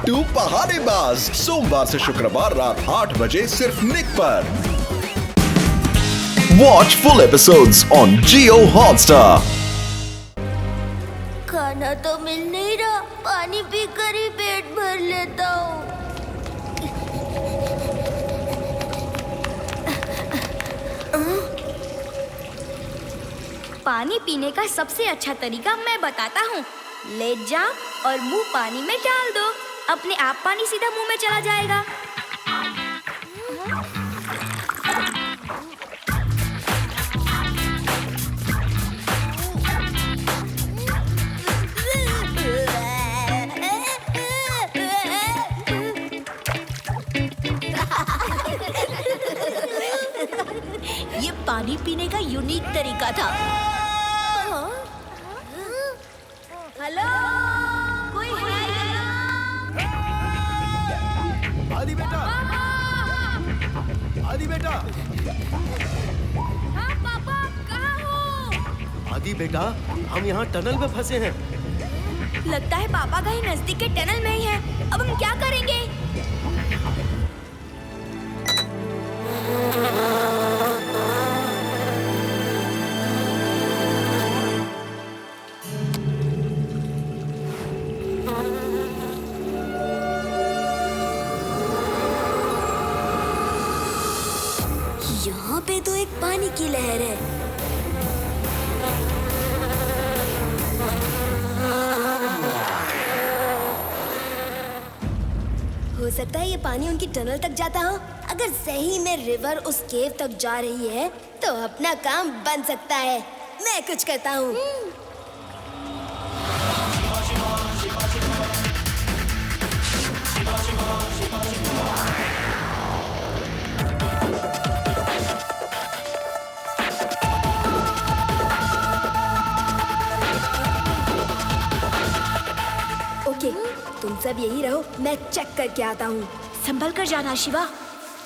बिट्टू पहाड़ीबाज, सोमवार से शुक्रवार रात 8 बजे सिर्फ निक पर। Watch full episodes on Jio Hotstar. खाना तो मिल नहीं रहा, पानी पीकर ही पेट भर लेता हूँ। पानी पीने का सबसे अच्छा तरीका मैं बताता हूँ। लेट जाओ और मुंह पानी में डाल दो, अपने आप पानी सीधा मुंह में चला जाएगा। ये पानी पीने का यूनिक तरीका था। हेलो, कोई है यहाँ? आदि बेटा, आदि बेटा, हाँ पापा, कहाँ हो? आदि बेटा, हम यहाँ टनल में फंसे हैं। लगता है पापा कहीं नजदीक के टनल में ही है। अब हम क्या करेंगे? यहाँ पे तो एक पानी की लहर है। हो सकता है ये पानी उनकी टनल तक जाता हो। अगर सही में रिवर उस केव तक जा रही है तो अपना काम बन सकता है। मैं कुछ करता हूँ। ओके, तुम सब यही रहो, मैं चेक करके आता हूँ। संभल कर जाना शिवा।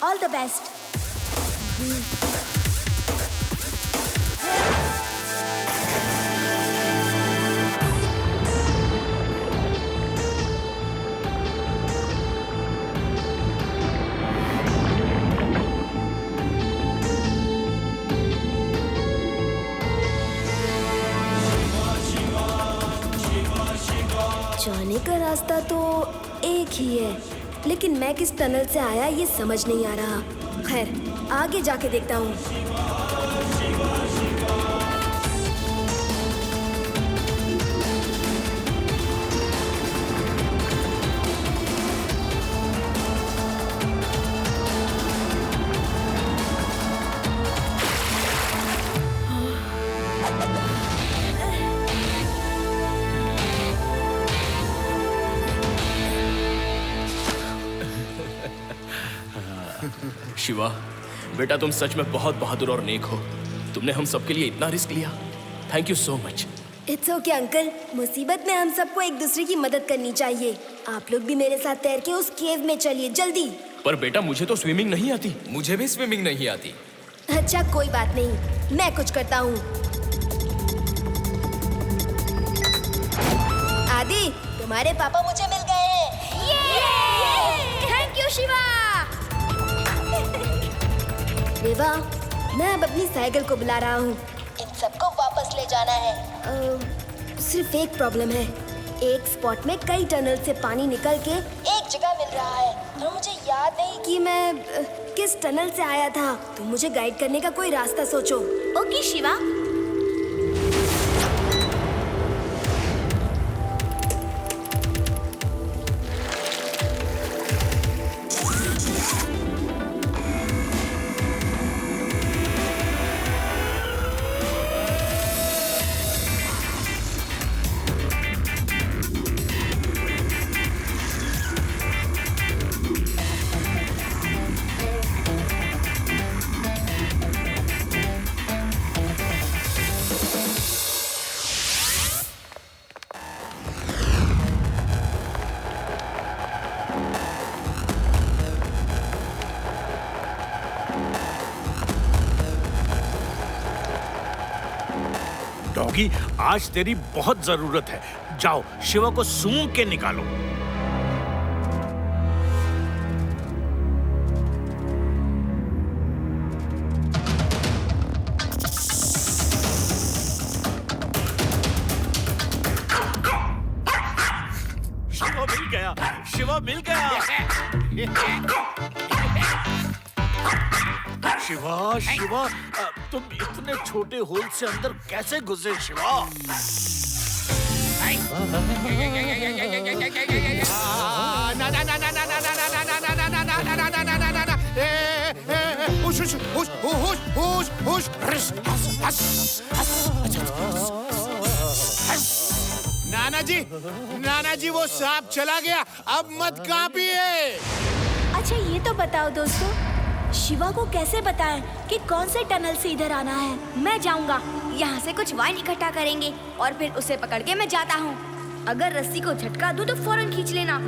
All the best. जाने का रास्ता तो एक ही है, लेकिन मैं किस टनल से आया ये समझ नहीं आ रहा। खैर, आगे जाके देखता हूँ। शिवा, बेटा तुम सच में बहुत बहादुर और नेक हो। तुमने हम सबके लिए इतना रिस्क लिया। Thank you so much. It's okay uncle, मुसीबत में हम सबको एक दूसरे की मदद करनी चाहिए। आप लोग भी मेरे साथ तैर के उस केव में चलिए, जल्दी। पर बेटा मुझे तो स्विमिंग नहीं आती। मुझे भी स्विमिंग नहीं आती। अच्छा कोई बात नहीं, मैं कुछ करता हूँ। आदि, तुम्हारे पापा मुझे मिल गए हैं। Thank you Shiva. विवा, मैं अब अपनी साइकिल को बुला रहा हूँ। इन सबको वापस ले जाना है। सिर्फ एक प्रॉब्लम है। एक स्पॉट में कई टनल से पानी निकल के एक जगह मिल रहा है और मुझे याद नहीं कि मैं किस टनल से आया था। तो मुझे गाइड करने का कोई रास्ता सोचो। ओके शिवा। डॉगी, आज तेरी बहुत जरूरत है। जाओ शिवा को सूंघ के निकालो। शिवा मिल गया, शिवा मिल गया। शिवा, शिवा, तुम इतने छोटे होल से अंदर कैसे घुसे शिवा? नाना जी वो सांप चला गया, अब मत कांपिए। अच्छा ये तो बताओ दोस्तों, शिवा को कैसे बताएं कि कौन से टनल से इधर आना है? मैं जाऊंगा, यहाँ से कुछ वाइन इकट्ठा करेंगे और फिर उसे पकड़ के मैं जाता हूँ। अगर रस्सी को झटका दूँ तो फौरन खींच लेना।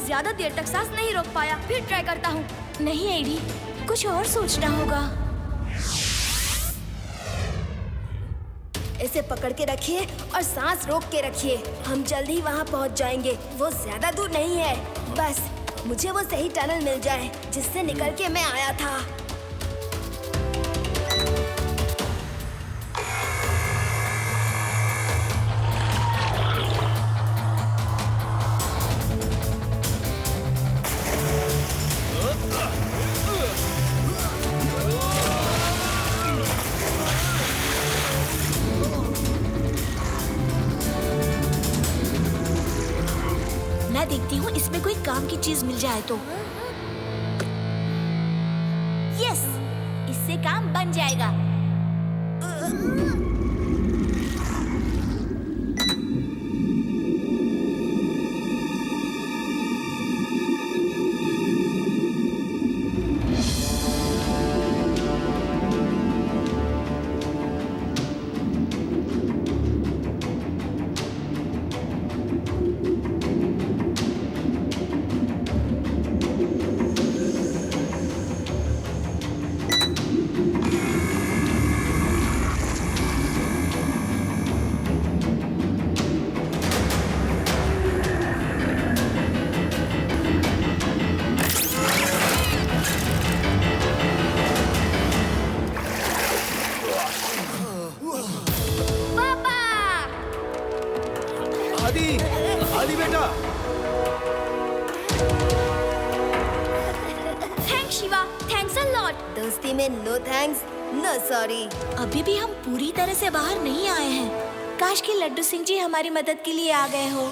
ज्यादा देर तक सांस नहीं रोक पाया, फिर ट्राई करता हूँ। नहीं एडी, कुछ और सोचना होगा। इसे पकड़ के रखिए और सांस रोक के रखिए। हम जल्द ही वहाँ पहुँच जाएंगे। वो ज्यादा दूर नहीं है, बस मुझे वो सही टनल मिल जाए जिससे निकल के मैं आया था। मैं देखती हूँ इसमें कोई काम की चीज मिल जाए तो। यस, इससे काम बन जाएगा। आदि बेटा। Thanks Shiva, thanks a lot. दोस्ती में नो थैंक्स, नो सॉरी। अभी भी हम पूरी तरह से बाहर नहीं आए हैं। काश कि लड्डू सिंह जी हमारी मदद के लिए आ गए हो।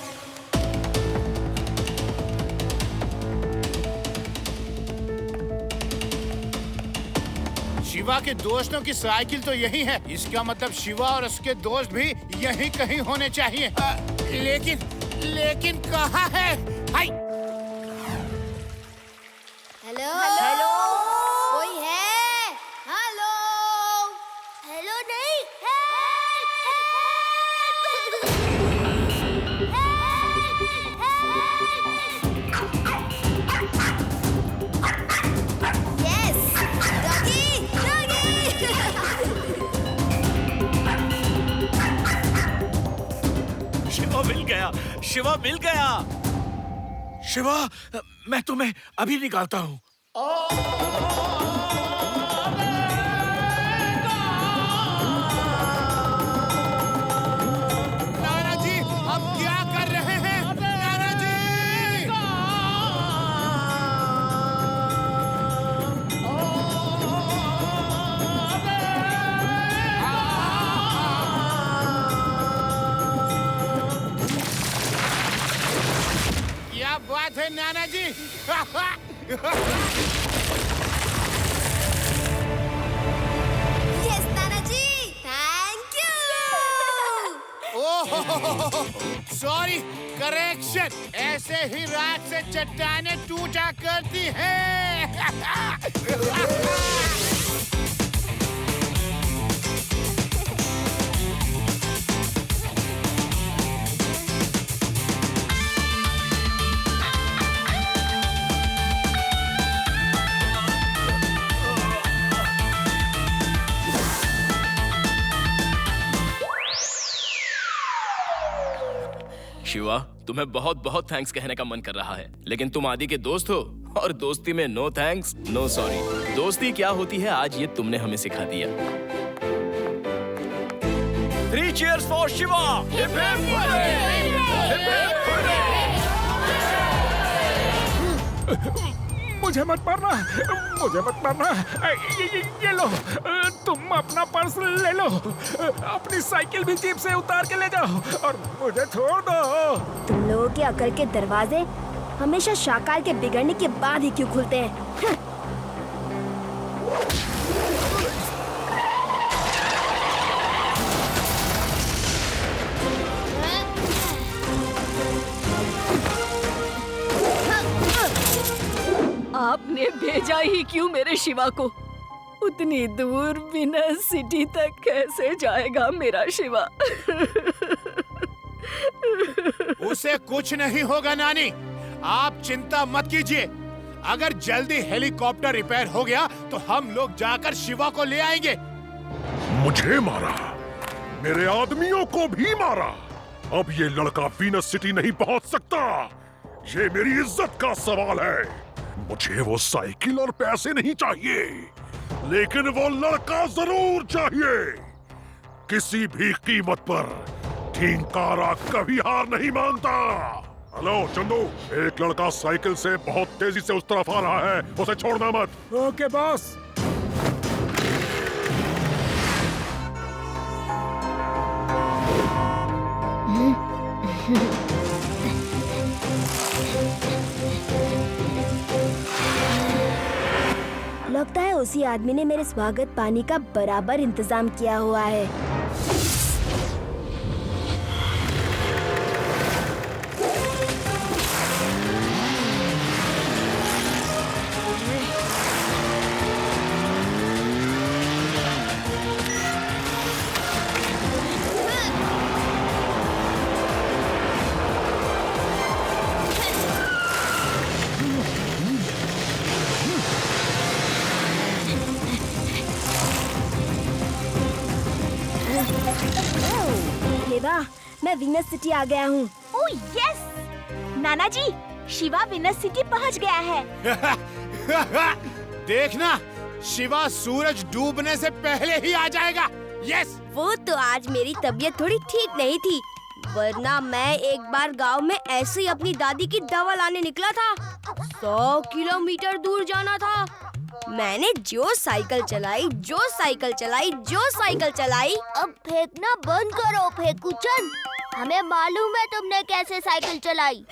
शिवा के दोस्तों की साइकिल तो यही है, इसका मतलब शिवा और उसके दोस्त भी यहीं कहीं होने चाहिए। लेकिन कहाँ है? हाय! हेलो हेलो, कोई है? हेलो हेलो, नहीं यस, डॉगी शिवा मिल गया, शिवा मिल गया। शिवा, मैं तुम्हें अभी निकालता हूँ। नाना जी, अब क्या कर रहे हैं? नाना जी! क्या बात है नाना जी? यस नाना जी, thank you. Oh sorry, correction. ऐसे ही रात से चट्टानें टूटा करती हैं। शिवा, तुम्हें बहुत बहुत थैंक्स कहने का मन कर रहा है, लेकिन तुम आदि के दोस्त हो और दोस्ती में नो थैंक्स नो सॉरी। दोस्ती क्या होती है आज ये तुमने हमें सिखा दिया। 3 cheers for Shiva. Hip hip hurray! Hip hip hurray! मुझे मत मारना, मुझे मत मारना। ये लो, तुम अपना पर्स ले लो, अपनी साइकिल भी जीप से उतार के ले जाओ और मुझे छोड़ दो। तुम लोगों के अकल के दरवाजे हमेशा शाकाल के बिगड़ने के बाद ही क्यों खुलते हैं? आपने भेजा ही क्यों मेरे शिवा को? उतनी दूर विनस सिटी तक कैसे जाएगा मेरा शिवा? उसे कुछ नहीं होगा नानी, आप चिंता मत कीजिए। अगर जल्दी हेलीकॉप्टर रिपेयर हो गया तो हम लोग जाकर शिवा को ले आएंगे। मुझे मारा, मेरे आदमियों को भी मारा। अब ये लड़का वीनस सिटी नहीं पहुंच सकता। ये मेरी इज्जत का सवाल है। मुझे वो साइकिल और पैसे नहीं चाहिए, लेकिन वो लड़का जरूर चाहिए, किसी भी कीमत पर। ठीकारा कभी हार नहीं मानता। हेलो चंदू, एक लड़का साइकिल से बहुत तेजी से उस तरफ आ रहा है, उसे छोड़ना मत। Okay boss. लगता है उसी आदमी ने मेरे स्वागत पानी का बराबर इंतजाम किया हुआ है। वाह, मैं वीनस सिटी आ गया हूँ। Oh yes! नाना जी, शिवा वीनस सिटी पहुँच गया है। देखना, शिवा सूरज डूबने से पहले ही आ जाएगा। यस। वो तो आज मेरी तबीयत थोड़ी ठीक नहीं थी, वरना मैं एक बार गांव में ऐसे ही अपनी दादी की दवा लाने निकला था। 100 किलोमीटर दूर जाना था। मैंने जो साइकिल चलाई, अब फेंकना बंद करो फेंकुचन। हमें मालूम है तुमने कैसे साइकिल चलाई।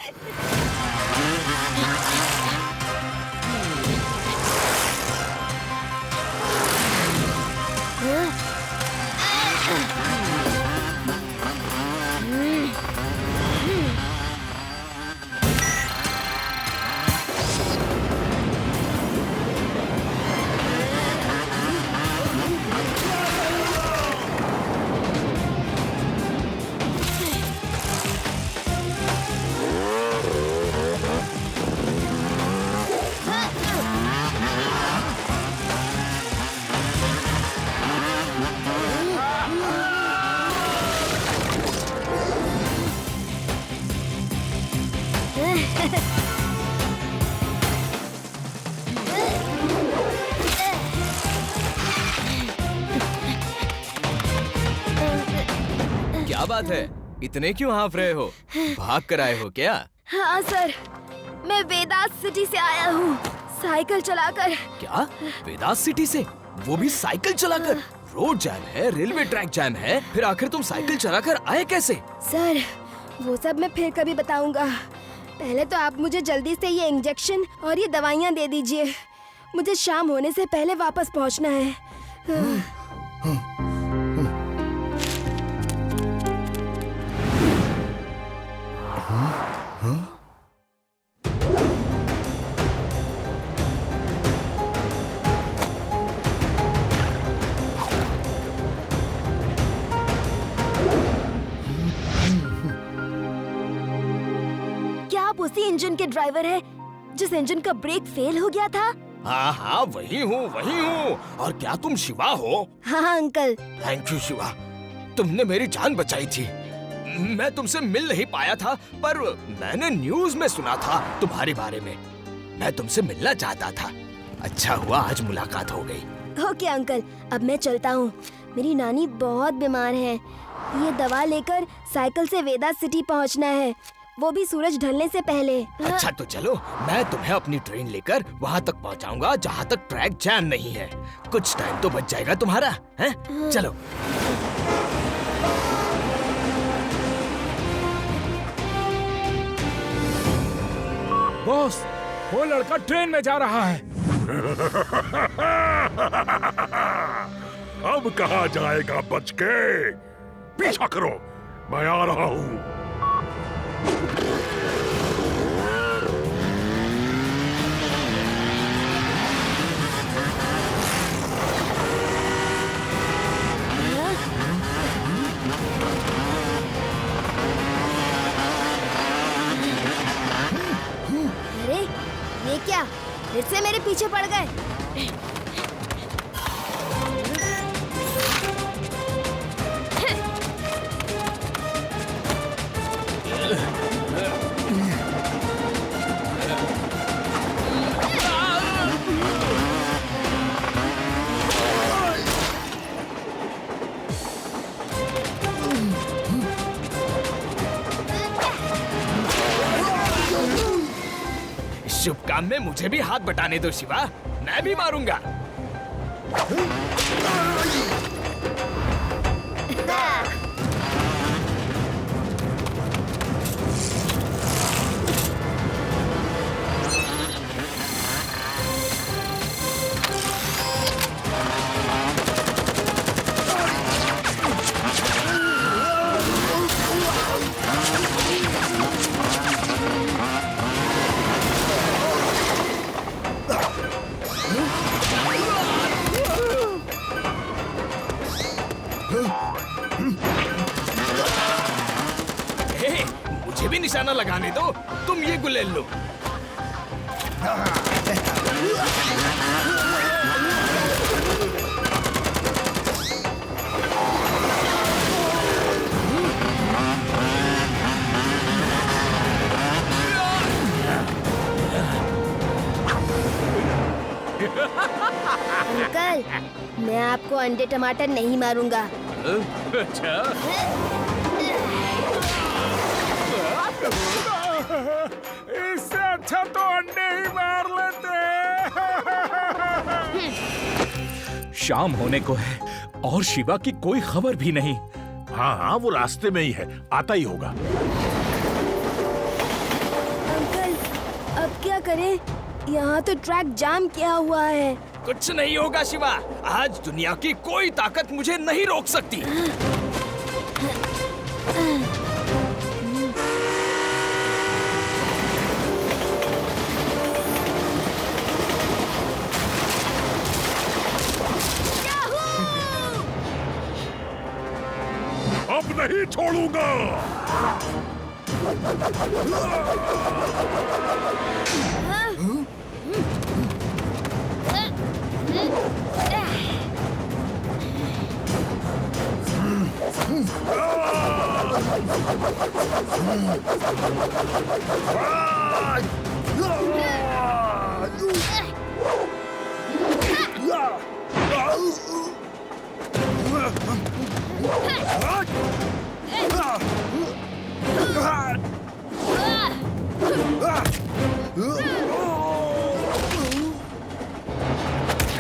क्या बात है, इतने क्यों हाँफ रहे हो? भाग कर आए हो क्या? हाँ सर, मैं वेदास सिटी से आया हूँ, साइकिल चलाकर। क्या? वेदास सिटी से? वो भी साइकिल चलाकर? रोड जैम है, रेलवे ट्रैक जैम है, फिर आखिर तुम साइकिल चलाकर आए कैसे? सर, वो सब मैं फिर कभी बताऊंगा। पहले तो आप मुझे जल्दी से ये इंजेक्शन और ये दवाइयाँ दे दीजिए। मुझे शाम होने से पहले वापस पहुँचना है। क्या आप उसी इंजन के ड्राइवर हैं जिस इंजन का ब्रेक फेल हो गया था? हाँ हाँ, वही हूँ वही हूँ। और क्या तुम शिवा हो? हाँ अंकल। थैंक यू शिवा, तुमने मेरी जान बचाई थी। मैं तुमसे मिल नहीं पाया था, पर मैंने न्यूज़ में सुना था तुम्हारे बारे में। मैं तुमसे मिलना चाहता था। अच्छा हुआ आज मुलाकात हो गई। ओके अंकल, अब मैं चलता हूँ। मेरी नानी बहुत बीमार है। ये दवा लेकर साइकिल से वेदा सिटी पहुँचना है, वो भी सूरज ढलने से पहले। अच्छा तो चलो, मैं तुम्हें अपनी ट्रेन लेकर वहाँ तक पहुँचाऊंगा जहाँ तक ट्रैक जैम नहीं है। कुछ टाइम तो बच जाएगा तुम्हारा, हैं? चलो। बॉस, वो लड़का ट्रेन में जा रहा है। अब कहाँ जाएगा बच के? पीछा करो, मैं आ रहा हूँ। अरे ये क्या, फिर से मेरे पीछे पड़ गए। शुभ काम में मुझे भी हाथ बटाने दो शिवा, मैं भी मारूंगा। मुझे भी निशाना लगाने दो, तुम ये गुलेल लो। अंकल, मैं आपको अंडे टमाटर नहीं मारूंगा। अच्छा, इससे अच्छा तो अंडे ही मार लेते। शाम होने को है और शिवा की कोई खबर भी नहीं। हाँ हाँ, वो रास्ते में ही है, आता ही होगा। अंकल, अब क्या करें? यहाँ तो ट्रैक जाम किया हुआ है। कुछ नहीं होगा शिवा, आज दुनिया की कोई ताकत मुझे नहीं रोक सकती। अब नहीं छोड़ूंगा।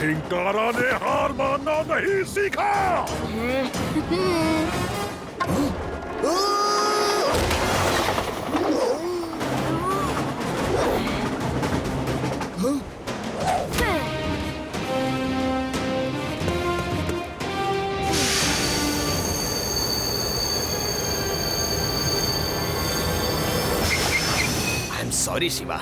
किंकारा ने हार मानना नहीं सीखा। सॉरी शिवा,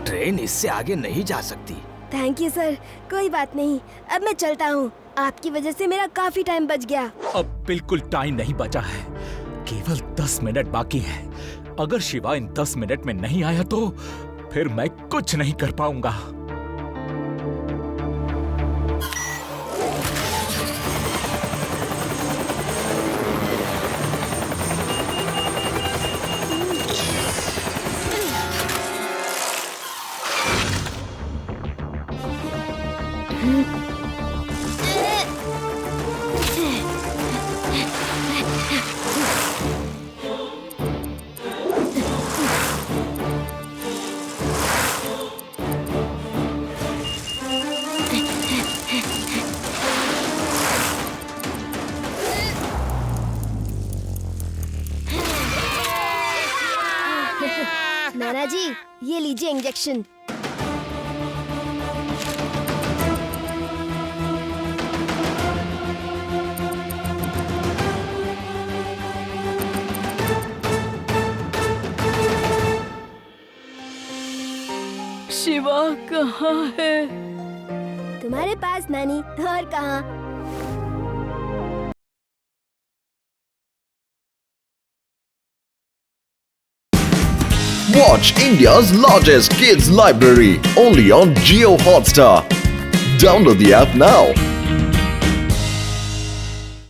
ट्रेन इससे आगे नहीं जा सकती। थैंक यू सर, कोई बात नहीं। अब मैं चलता हूँ, आपकी वजह से मेरा काफी टाइम बच गया। अब बिल्कुल टाइम नहीं बचा है, केवल 10 मिनट बाकी है। अगर शिवा इन 10 मिनट में नहीं आया तो फिर मैं कुछ नहीं कर पाऊंगा। नाना जी, ये लीजिए इंजेक्शन। शिवा कहाँ है? तुम्हारे पास नानी, और कहाँ? Watch India's largest kids library only on Jio Hotstar. Download the app now.